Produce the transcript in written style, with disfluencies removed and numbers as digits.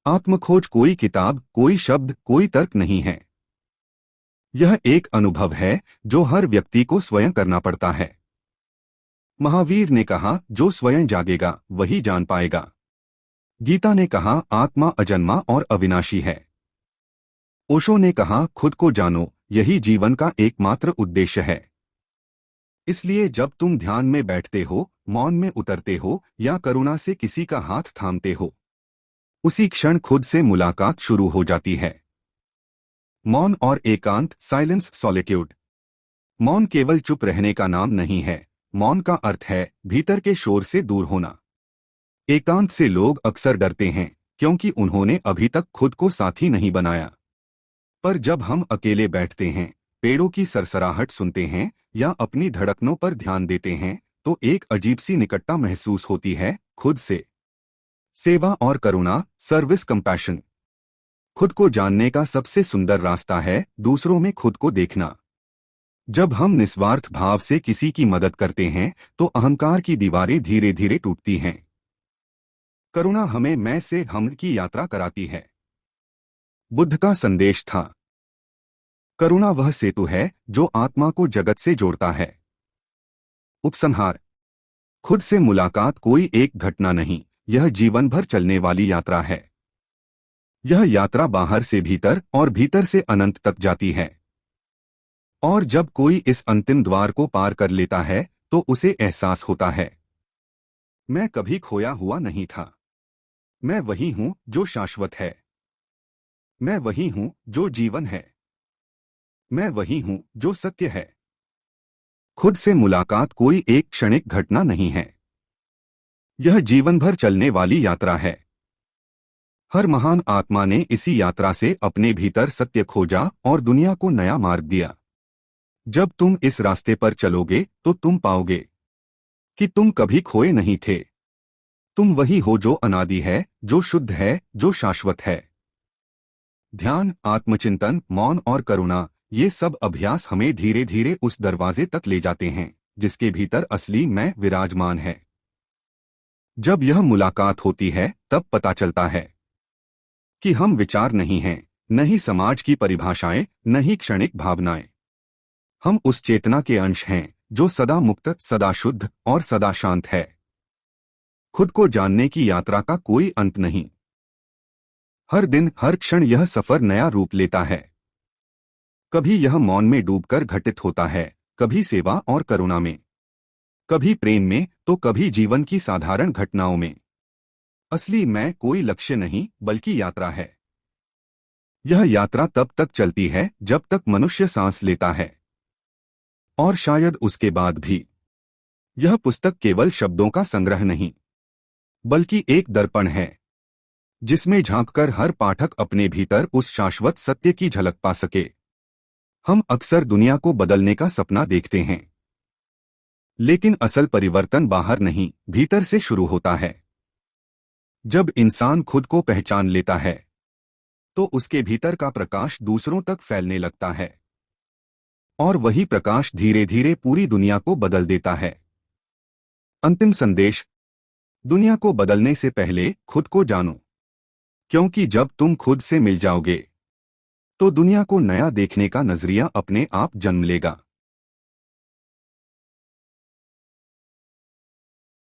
आत्मखोज कोई किताब, कोई शब्द, कोई तर्क नहीं है। यह एक अनुभव है जो हर व्यक्ति को स्वयं करना पड़ता है। महावीर ने कहा, जो स्वयं जागेगा वही जान पाएगा। गीता ने कहा, आत्मा अजन्मा और अविनाशी है। ओशो ने कहा, खुद को जानो, यही जीवन का एकमात्र उद्देश्य है। इसलिए जब तुम ध्यान में बैठते हो, मौन में उतरते हो या करुणा से किसी का हाथ थामते हो, उसी क्षण खुद से मुलाकात शुरू हो जाती है। मौन और एकांत, साइलेंस, सॉलिट्यूड। मौन केवल चुप रहने का नाम नहीं है। मौन का अर्थ है भीतर के शोर से दूर होना। एकांत से लोग अक्सर डरते हैं क्योंकि उन्होंने अभी तक खुद को साथी नहीं बनाया। पर जब हम अकेले बैठते हैं, पेड़ों की सरसराहट सुनते हैं या अपनी धड़कनों पर ध्यान देते हैं, तो एक अजीब सी निकटता महसूस होती है खुद से। सेवा और करुणा, सर्विस, कंपैशन। खुद को जानने का सबसे सुंदर रास्ता है दूसरों में खुद को देखना। जब हम निस्वार्थ भाव से किसी की मदद करते हैं तो अहंकार की दीवारें धीरे धीरे टूटती हैं। करुणा हमें मैं से हम की यात्रा कराती है। बुद्ध का संदेश था, करुणा वह सेतु है जो आत्मा को जगत से जोड़ता है। उपसंहार। खुद से मुलाकात कोई एक घटना नहीं, यह जीवन भर चलने वाली यात्रा है। यह यात्रा बाहर से भीतर और भीतर से अनंत तक जाती है। और जब कोई इस अंतिम द्वार को पार कर लेता है तो उसे एहसास होता है, मैं कभी खोया हुआ नहीं था। मैं वही हूं जो शाश्वत है। मैं वही हूं जो जीवन है। मैं वही हूं जो सत्य है। खुद से मुलाकात कोई एक क्षणिक घटना नहीं है। यह जीवन भर चलने वाली यात्रा है। हर महान आत्मा ने इसी यात्रा से अपने भीतर सत्य खोजा और दुनिया को नया मार्ग दिया। जब तुम इस रास्ते पर चलोगे तो तुम पाओगे कि तुम कभी खोए नहीं थे। तुम वही हो जो अनादि है, जो शुद्ध है, जो शाश्वत है। ध्यान, आत्मचिंतन, मौन और करुणा, ये सब अभ्यास हमें धीरे धीरे उस दरवाजे तक ले जाते हैं जिसके भीतर असली मैं विराजमान है। जब यह मुलाकात होती है तब पता चलता है कि हम विचार नहीं हैं, न ही समाज की परिभाषाएं, न ही क्षणिक भावनाएं। हम उस चेतना के अंश हैं जो सदा मुक्त, सदा शुद्ध और सदा शांत है। खुद को जानने की यात्रा का कोई अंत नहीं। हर दिन, हर क्षण यह सफर नया रूप लेता है। कभी यह मौन में डूबकर घटित होता है, कभी सेवा और करुणा में, कभी प्रेम में, तो कभी जीवन की साधारण घटनाओं में। असली मैं कोई लक्ष्य नहीं बल्कि यात्रा है। यह यात्रा तब तक चलती है जब तक मनुष्य सांस लेता है। और शायद उसके बाद भी। यह पुस्तक केवल शब्दों का संग्रह नहीं, बल्कि एक दर्पण है जिसमें झांककर हर पाठक अपने भीतर उस शाश्वत सत्य की झलक पा सके। हम अक्सर दुनिया को बदलने का सपना देखते हैं, लेकिन असल परिवर्तन बाहर नहीं, भीतर से शुरू होता है। जब इंसान खुद को पहचान लेता है तो उसके भीतर का प्रकाश दूसरों तक फैलने लगता है, और वही प्रकाश धीरे धीरे पूरी दुनिया को बदल देता है। अंतिम संदेश, दुनिया को बदलने से पहले खुद को जानो, क्योंकि जब तुम खुद से मिल जाओगे तो दुनिया को नया देखने का नजरिया अपने आप जन्म लेगा।